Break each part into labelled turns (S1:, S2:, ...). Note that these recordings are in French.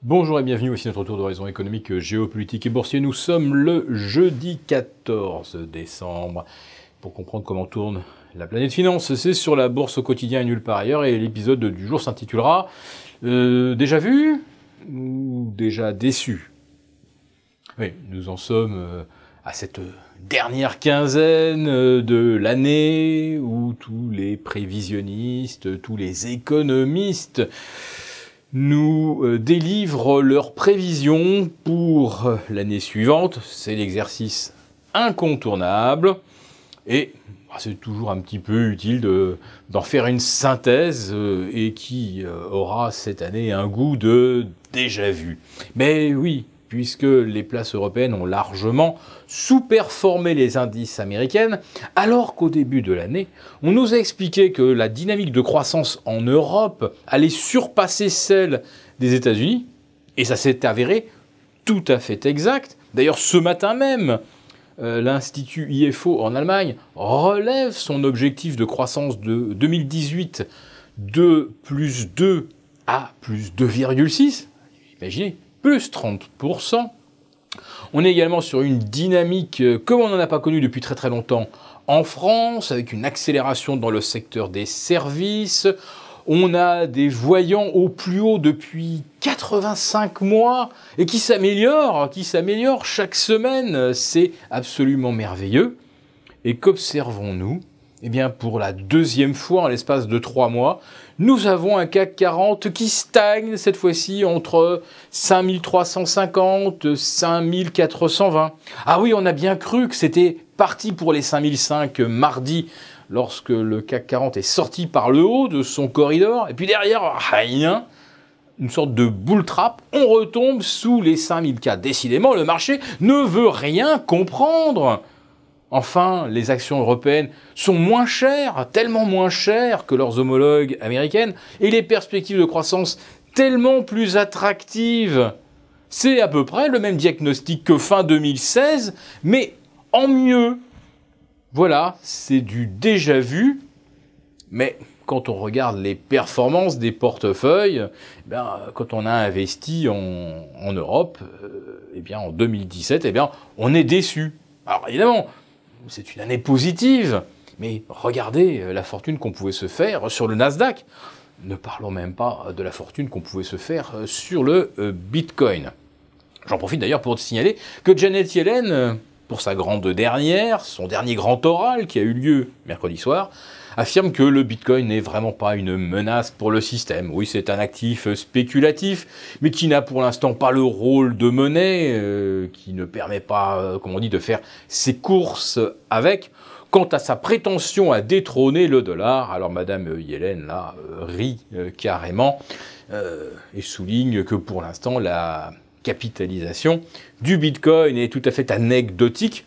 S1: Bonjour et bienvenue, voici notre tour d'horizon économique, géopolitique et boursier. Nous sommes le jeudi 14 décembre. Pour comprendre comment tourne la planète finance, c'est sur la bourse au quotidien et nulle part ailleurs. Et l'épisode du jour s'intitulera déjà vu ou déjà déçu? Oui, nous en sommes à cette dernière quinzaine de l'année où tous les prévisionnistes, tous les économistes nous délivrent leurs prévisions pour l'année suivante. C'est l'exercice incontournable et c'est toujours un petit peu utile d'en faire une synthèse et qui aura cette année un goût de déjà-vu. Mais oui, puisque les places européennes ont largement sous-performé les indices américaines, alors qu'au début de l'année, on nous a expliqué que la dynamique de croissance en Europe allait surpasser celle des États-Unis, et ça s'est avéré tout à fait exact. D'ailleurs, ce matin même, l'Institut IFO en Allemagne relève son objectif de croissance de 2018 de plus 2 à plus 2,6. Imaginez, plus 30%. On est également sur une dynamique comme on n'en a pas connue depuis très très longtemps en France, avec une accélération dans le secteur des services. On a des voyants au plus haut depuis 85 mois et qui s'améliorent chaque semaine. C'est absolument merveilleux. Et qu'observons-nous ? Eh bien, pour la deuxième fois en l'espace de 3 mois, nous avons un CAC 40 qui stagne cette fois-ci entre 5350 et 5420. Ah oui, on a bien cru que c'était parti pour les 5005 mardi, lorsque le CAC 40 est sorti par le haut de son corridor. Et puis derrière, rien, une sorte de bull trap, on retombe sous les 5004. Décidément, le marché ne veut rien comprendre. Enfin, les actions européennes sont moins chères, tellement moins chères que leurs homologues américaines, et les perspectives de croissance tellement plus attractives. C'est à peu près le même diagnostic que fin 2016, mais en mieux. Voilà, c'est du déjà vu, mais quand on regarde les performances des portefeuilles, quand on a investi en Europe, en 2017, on est déçu. Alors évidemment, c'est une année positive, mais regardez la fortune qu'on pouvait se faire sur le Nasdaq. Ne parlons même pas de la fortune qu'on pouvait se faire sur le Bitcoin. J'en profite d'ailleurs pour te signaler que Janet Yellen, pour sa grande dernière, son dernier grand oral qui a eu lieu mercredi soir, affirme que le Bitcoin n'est vraiment pas une menace pour le système. Oui, c'est un actif spéculatif, mais qui n'a pour l'instant pas le rôle de monnaie, qui ne permet pas, comme on dit, de faire ses courses avec. Quant à sa prétention à détrôner le dollar, alors Madame Yellen, là, rit carrément et souligne que pour l'instant, la capitalisation du Bitcoin est tout à fait anecdotique.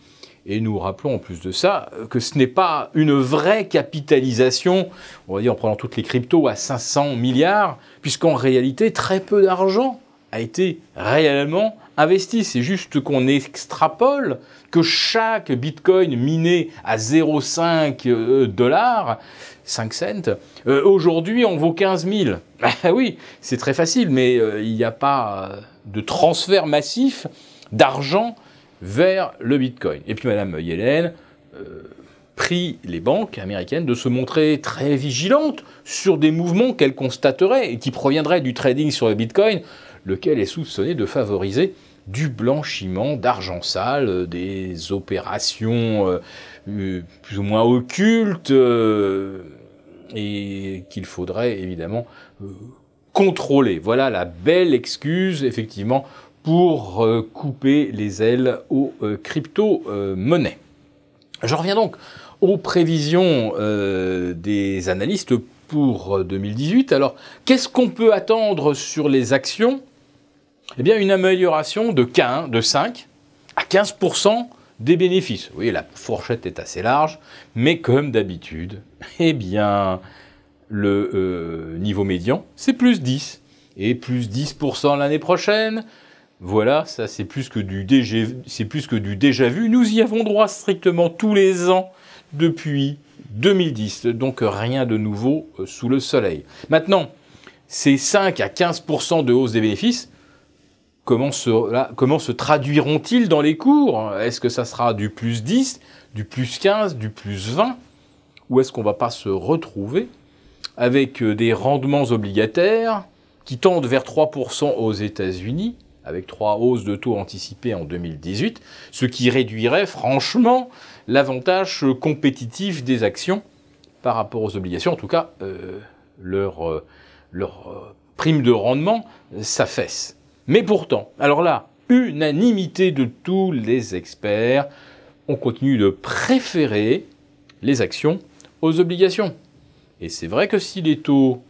S1: Et nous rappelons en plus de ça que ce n'est pas une vraie capitalisation, on va dire en prenant toutes les cryptos à 500 milliards, puisqu'en réalité très peu d'argent a été réellement investi. C'est juste qu'on extrapole que chaque bitcoin miné à 0,5 $, 5 cents, aujourd'hui on vaut 15 000. Ah oui, c'est très facile, mais il n'y a pas de transfert massif d'argent vers le Bitcoin. Et puis Madame Yellen prie les banques américaines de se montrer très vigilantes sur des mouvements qu'elle constaterait et qui proviendraient du trading sur le Bitcoin, lequel est soupçonné de favoriser du blanchiment d'argent sale, des opérations plus ou moins occultes et qu'il faudrait évidemment contrôler. Voilà la belle excuse, effectivement, pour couper les ailes aux crypto-monnaies. Je reviens donc aux prévisions des analystes pour 2018. Alors, qu'est-ce qu'on peut attendre sur les actions ? Eh bien, une amélioration de 5 à 15% des bénéfices. Vous voyez, la fourchette est assez large, mais comme d'habitude, eh bien, le niveau médian, c'est plus 10. Et plus 10% l'année prochaine. Voilà, ça c'est plus que du déjà vu. Nous y avons droit strictement tous les ans depuis 2010. Donc rien de nouveau sous le soleil. Maintenant, ces 5 à 15% de hausse des bénéfices, comment se traduiront-ils dans les cours? Est-ce que ça sera du plus 10, du plus 15, du plus 20? Ou est-ce qu'on ne va pas se retrouver avec des rendements obligataires qui tendent vers 3% aux États-Unis, avec 3 hausses de taux anticipées en 2018, ce qui réduirait franchement l'avantage compétitif des actions par rapport aux obligations. En tout cas, leur prime de rendement s'affaisse. Mais pourtant, alors là, unanimité de tous les experts, on continue de préférer les actions aux obligations. Et c'est vrai que si les taux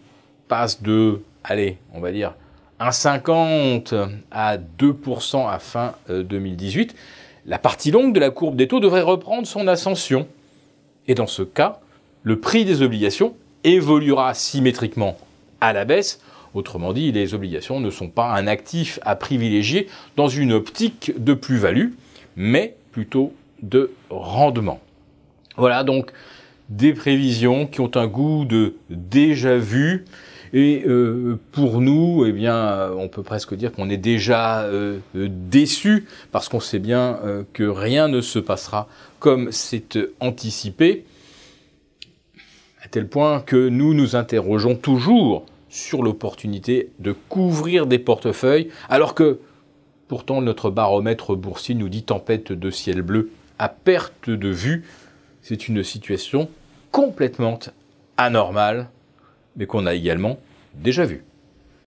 S1: passent de, allez, on va dire 1,50 à 2% à fin 2018, la partie longue de la courbe des taux devrait reprendre son ascension. Et dans ce cas, le prix des obligations évoluera symétriquement à la baisse. Autrement dit, les obligations ne sont pas un actif à privilégier dans une optique de plus-value, mais plutôt de rendement. Voilà donc des prévisions qui ont un goût de déjà-vu. Et pour nous, eh bien, on peut presque dire qu'on est déjà déçus parce qu'on sait bien que rien ne se passera comme c'est anticipé, à tel point que nous nous interrogeons toujours sur l'opportunité de couvrir des portefeuilles, alors que pourtant notre baromètre boursier nous dit tempête de ciel bleu à perte de vue. C'est une situation complètement anormale, mais qu'on a également déjà vue.